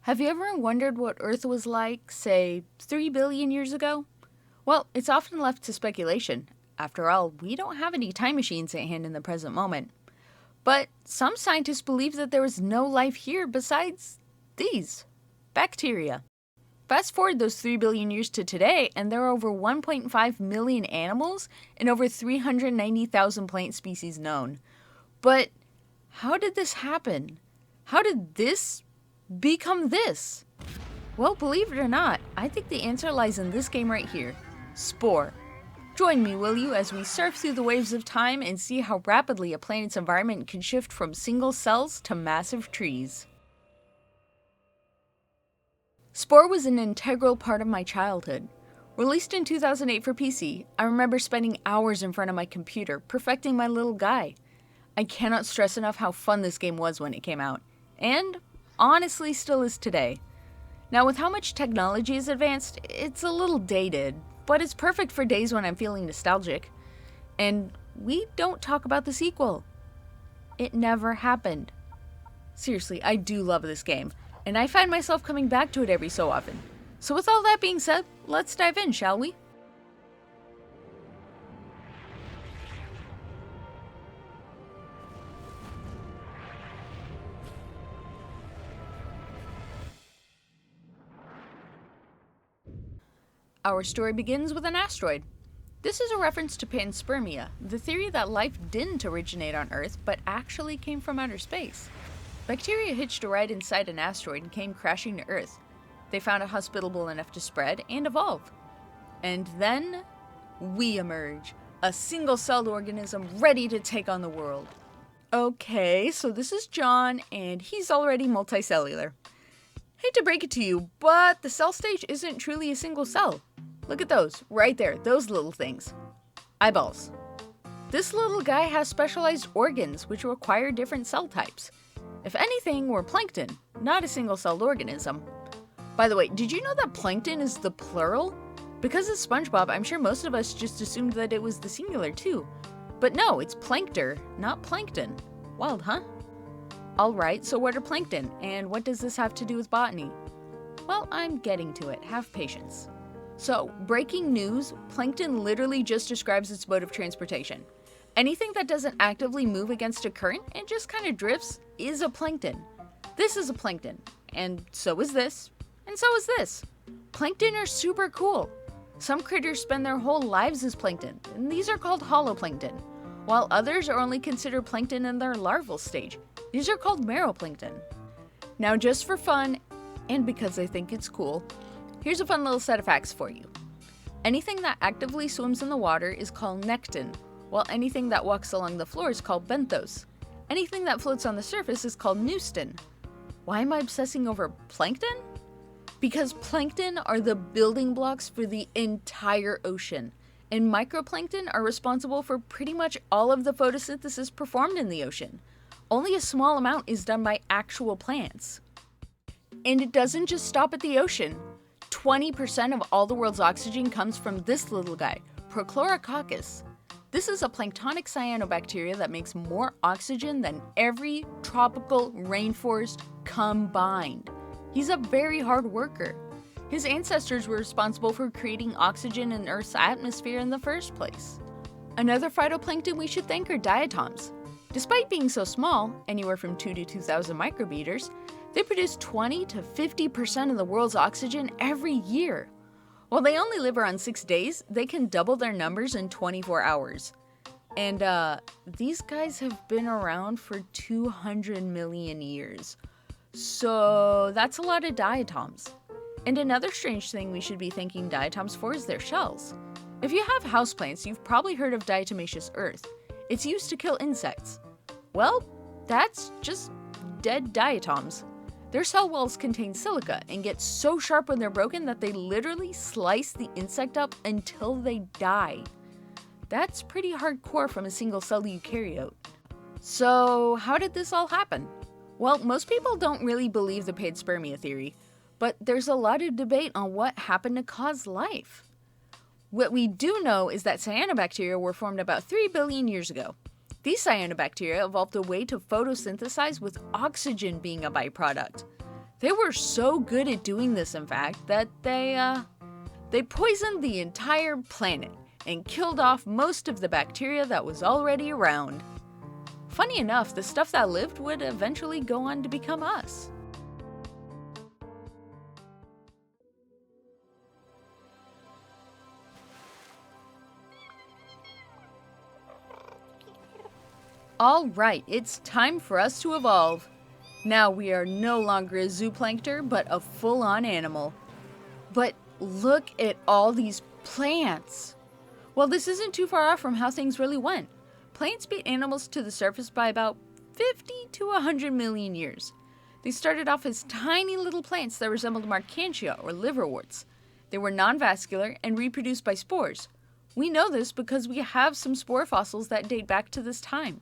Have you ever wondered what Earth was like, say, 3 billion years ago? Well, it's often left to speculation. After all, we don't have any time machines at hand in the present moment. But some scientists believe that there was no life here besides these bacteria. Fast forward those 3 billion years to today, and there are over 1.5 million animals and over 390,000 plant species known. But how did this happen? How did this become this? Well, believe it or not, I think the answer lies in this game right here, Spore. Join me, will you, as we surf through the waves of time and see how rapidly a planet's environment can shift from single cells to massive trees. Spore was an integral part of my childhood. Released in 2008 for PC, I remember spending hours in front of my computer, perfecting my little guy. I cannot stress enough how fun this game was when it came out, and honestly still is today. Now, with how much technology is advanced, it's a little dated, but it's perfect for days when I'm feeling nostalgic. And we don't talk about the sequel. It never happened. Seriously, I do love this game, and I find myself coming back to it every so often. So with all that being said, let's dive in, shall we? Our story begins with an asteroid. This is a reference to panspermia, the theory that life didn't originate on Earth but actually came from outer space. Bacteria hitched a ride inside an asteroid and came crashing to Earth. They found it hospitable enough to spread and evolve. And then we emerge, a single-celled organism ready to take on the world. Okay, so this is John, and he's already multicellular. Hate to break it to you, but the cell stage isn't truly a single cell. Look at those, right there, those little things. Eyeballs. This little guy has specialized organs which require different cell types. If anything, we're plankton, not a single-celled organism. By the way, did you know that plankton is the plural? Because of SpongeBob, I'm sure most of us just assumed that it was the singular too. But no, it's plankter, not plankton. Wild, huh? Alright, so what are plankton, and what does this have to do with botany? Well, I'm getting to it, have patience. So, breaking news, plankton literally just describes its mode of transportation. Anything that doesn't actively move against a current and just kind of drifts is a plankton. This is a plankton, and so is this, and so is this. Plankton are super cool. Some critters spend their whole lives as plankton, and these are called holoplankton, while others are only considered plankton in their larval stage. These are called meroplankton. Now, just for fun, and because I think it's cool, here's a fun little set of facts for you. Anything that actively swims in the water is called nekton, while anything that walks along the floor is called benthos. Anything that floats on the surface is called neuston. Why am I obsessing over plankton? Because plankton are the building blocks for the entire ocean, and microplankton are responsible for pretty much all of the photosynthesis performed in the ocean. Only a small amount is done by actual plants. And it doesn't just stop at the ocean. 20% of all the world's oxygen comes from this little guy, Prochlorococcus. This is a planktonic cyanobacteria that makes more oxygen than every tropical rainforest combined. He's a very hard worker. His ancestors were responsible for creating oxygen in Earth's atmosphere in the first place. Another phytoplankton we should thank are diatoms. Despite being so small, anywhere from 2 to 2,000 micrometers, they produce 20 to 50% of the world's oxygen every year. While they only live around 6 days, they can double their numbers in 24 hours. And these guys have been around for 200 million years. So that's a lot of diatoms. And another strange thing we should be thanking diatoms for is their shells. If you have houseplants, you've probably heard of diatomaceous earth. It's used to kill insects. Well, that's just dead diatoms. Their cell walls contain silica and get so sharp when they're broken that they literally slice the insect up until they die. That's pretty hardcore from a single cell eukaryote. So, how did this all happen? Well, most people don't really believe the panspermia theory, but there's a lot of debate on what happened to cause life. What we do know is that cyanobacteria were formed about 3 billion years ago. These cyanobacteria evolved a way to photosynthesize with oxygen being a byproduct. They were so good at doing this, in fact, that they poisoned the entire planet and killed off most of the bacteria that was already around. Funny enough, the stuff that lived would eventually go on to become us. Alright, it's time for us to evolve. Now we are no longer a zooplankton, but a full-on animal. But look at all these plants! Well, this isn't too far off from how things really went. Plants beat animals to the surface by about 50 to 100 million years. They started off as tiny little plants that resembled marchantia or liverworts. They were non-vascular and reproduced by spores. We know this because we have some spore fossils that date back to this time.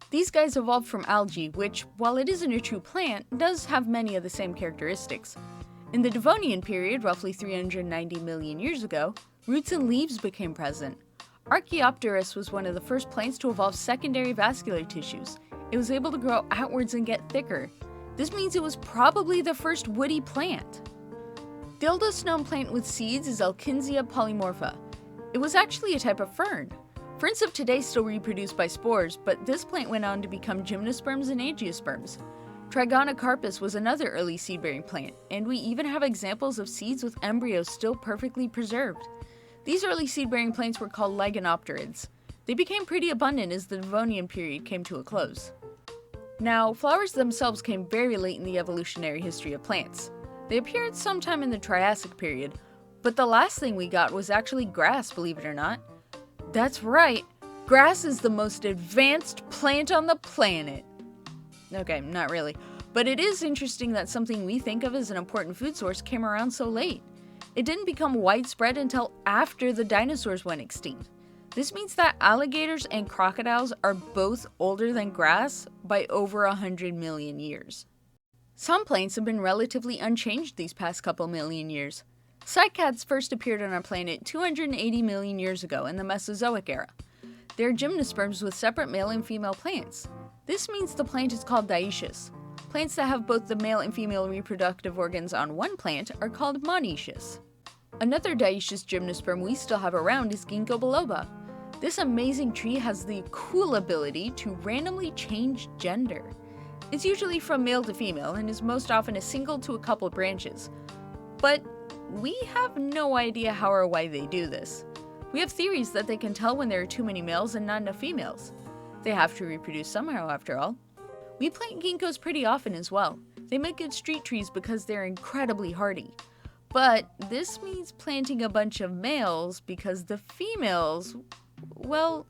These guys evolved from algae, which, while it isn't a true plant, does have many of the same characteristics. In the Devonian period, roughly 390 million years ago, roots and leaves became present. Archaeopteryx was one of the first plants to evolve secondary vascular tissues. It was able to grow outwards and get thicker. This means it was probably the first woody plant. The oldest known plant with seeds is Alkinsia polymorpha. It was actually a type of fern. Ferns of today still reproduce by spores, but this plant went on to become gymnosperms and angiosperms. Trigonocarpus was another early seed-bearing plant, and we even have examples of seeds with embryos still perfectly preserved. These early seed-bearing plants were called ligonopterids. They became pretty abundant as the Devonian period came to a close. Now, flowers themselves came very late in the evolutionary history of plants. They appeared sometime in the Triassic period, but the last thing we got was actually grass, believe it or not. That's right, grass is the most advanced plant on the planet. Okay, not really, but it is interesting that something we think of as an important food source came around so late. It didn't become widespread until after the dinosaurs went extinct. This means that alligators and crocodiles are both older than grass by over 100 million years. Some plants have been relatively unchanged these past couple million years. Cycads first appeared on our planet 280 million years ago in the Mesozoic era. They are gymnosperms with separate male and female plants. This means the plant is called dioecious. Plants that have both the male and female reproductive organs on one plant are called monoecious. Another dioecious gymnosperm we still have around is Ginkgo biloba. This amazing tree has the cool ability to randomly change gender. It's usually from male to female and is most often a single to a couple branches. But we have no idea how or why they do this. We have theories that they can tell when there are too many males and not enough females. They have to reproduce somehow, after all. We plant ginkgos pretty often as well. They make good street trees because they're incredibly hardy. But this means planting a bunch of males because the females, well,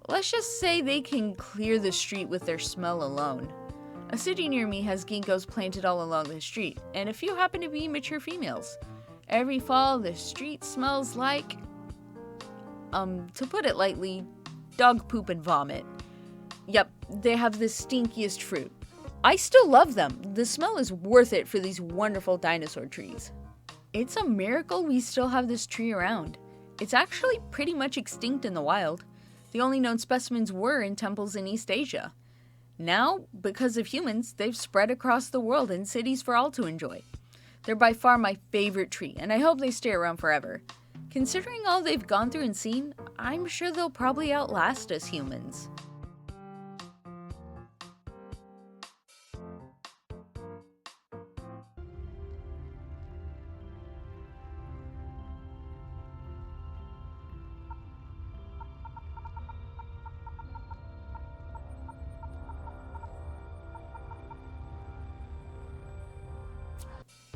let's just say they can clear the street with their smell alone. A city near me has ginkgos planted all along the street, and a few happen to be mature females. Every fall, the street smells like, to put it lightly, dog poop and vomit. Yep, they have the stinkiest fruit. I still love them. The smell is worth it for these wonderful dinosaur trees. It's a miracle we still have this tree around. It's actually pretty much extinct in the wild. The only known specimens were in temples in East Asia. Now, because of humans, they've spread across the world in cities for all to enjoy. They're by far my favorite tree, and I hope they stay around forever. Considering all they've gone through and seen, I'm sure they'll probably outlast us humans.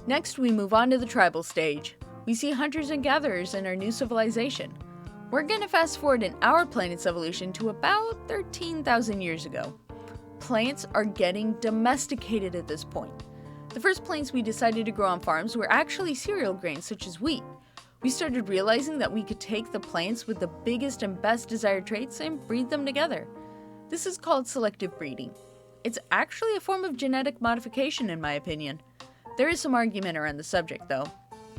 Next, we move on to the tribal stage. We see hunters and gatherers in our new civilization. We're gonna fast forward in our planet's evolution to about 13,000 years ago. Plants are getting domesticated at this point. The first plants we decided to grow on farms were actually cereal grains such as wheat. We started realizing that we could take the plants with the biggest and best desired traits and breed them together. This is called selective breeding. It's actually a form of genetic modification in my opinion. There is some argument around the subject though.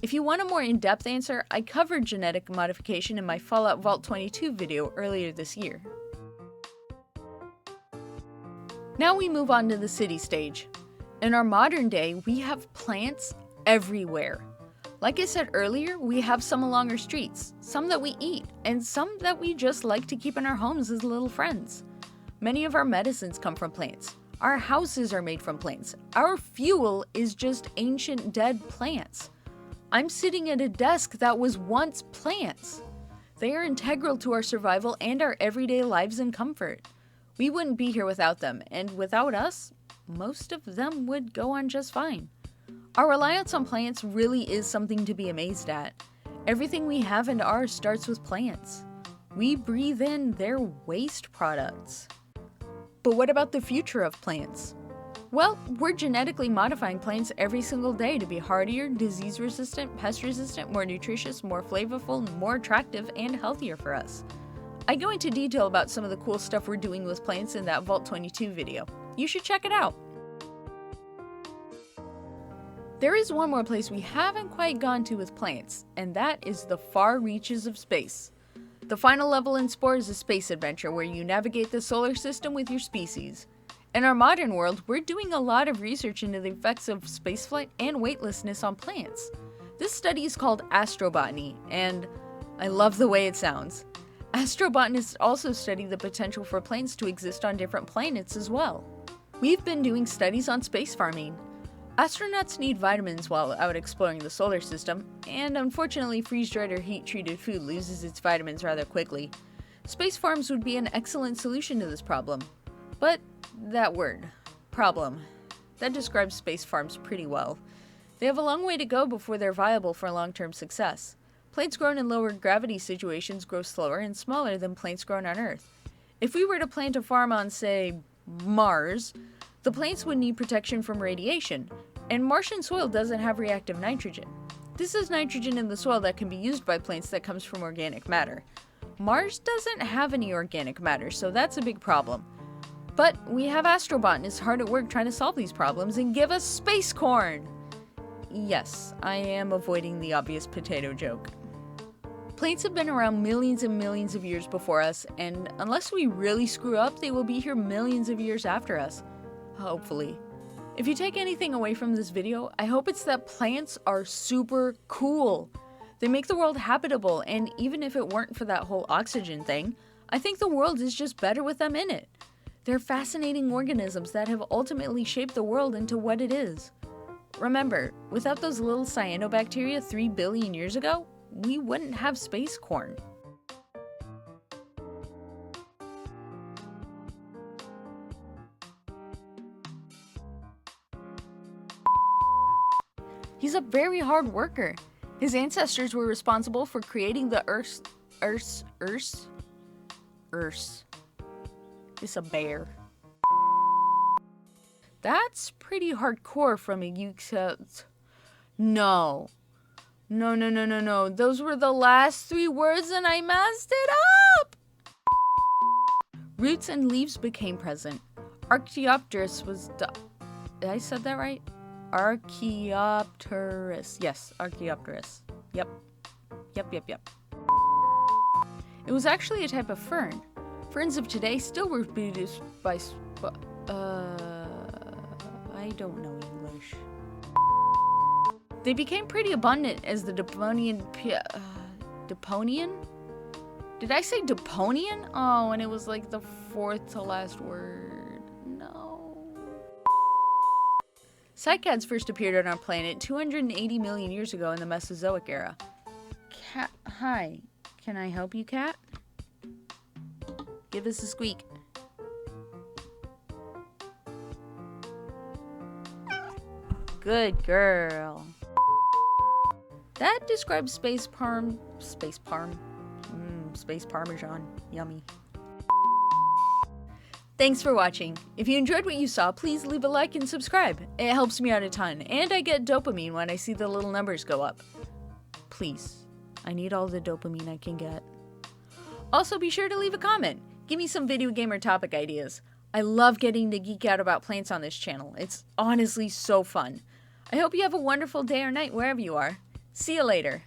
If you want a more in-depth answer, I covered genetic modification in my Fallout Vault 22 video earlier this year. Now we move on to the city stage. In our modern day, we have plants everywhere. Like I said earlier, we have some along our streets, some that we eat, and some that we just like to keep in our homes as little friends. Many of our medicines come from plants. Our houses are made from plants. Our fuel is just ancient dead plants. I'm sitting at a desk that was once plants. They are integral to our survival and our everyday lives and comfort. We wouldn't be here without them, and without us, most of them would go on just fine. Our reliance on plants really is something to be amazed at. Everything we have and are starts with plants. We breathe in their waste products. But what about the future of plants? Well, we're genetically modifying plants every single day to be hardier, disease-resistant, pest-resistant, more nutritious, more flavorful, more attractive, and healthier for us. I go into detail about some of the cool stuff we're doing with plants in that Vault 22 video. You should check it out. There is one more place we haven't quite gone to with plants, and that is the far reaches of space. The final level in Spore is a space adventure where you navigate the solar system with your species. In our modern world, we're doing a lot of research into the effects of spaceflight and weightlessness on plants. This study is called astrobotany, and I love the way it sounds. Astrobotanists also study the potential for plants to exist on different planets as well. We've been doing studies on space farming. Astronauts need vitamins while out exploring the solar system, and unfortunately freeze-dried or heat-treated food loses its vitamins rather quickly. Space farms would be an excellent solution to this problem. But that word, problem, that describes space farms pretty well. They have a long way to go before they're viable for long-term success. Plants grown in lower gravity situations grow slower and smaller than plants grown on Earth. If we were to plant a farm on, say, Mars, the plants would need protection from radiation, and Martian soil doesn't have reactive nitrogen. This is nitrogen in the soil that can be used by plants that comes from organic matter. Mars doesn't have any organic matter, so that's a big problem. But we have astrobotanists hard at work trying to solve these problems and give us space corn! Yes, I am avoiding the obvious potato joke. Plants have been around millions and millions of years before us, and unless we really screw up, they will be here millions of years after us. Hopefully. If you take anything away from this video, I hope it's that plants are super cool. They make the world habitable, and even if it weren't for that whole oxygen thing, I think the world is just better with them in it. They're fascinating organisms that have ultimately shaped the world into what it is. Remember, without those little cyanobacteria 3 billion years ago, we wouldn't have space corn. He's a very hard worker. His ancestors were responsible for creating the Earth. It's a bear. That's pretty hardcore from a No. No. Those were the last 3 words and I messed it up! Roots and leaves became present. Archaeopteryx was Did I said that right? Archaeopteryx. Yes, Archaeopteryx. Yep. It was actually a type of fern. Ferns of today still were produced by I don't know English. They became pretty abundant as the Devonian Deponian? Did I say Deponian? Oh, and it was like the 4th to last word. No. Cycads first appeared on our planet 280 million years ago in the Mesozoic era. Cat, hi. Can I help you, cat? Give us a squeak. Good girl. That describes space parmesan. Yummy. Thanks for watching. If you enjoyed what you saw, please leave a like and subscribe. It helps me out a ton, and I get dopamine when I see the little numbers go up. Please, I need all the dopamine I can get. Also, be sure to leave a comment. Give me some video game or topic ideas. I love getting to geek out about plants on this channel. It's honestly so fun. I hope you have a wonderful day or night wherever you are. See you later.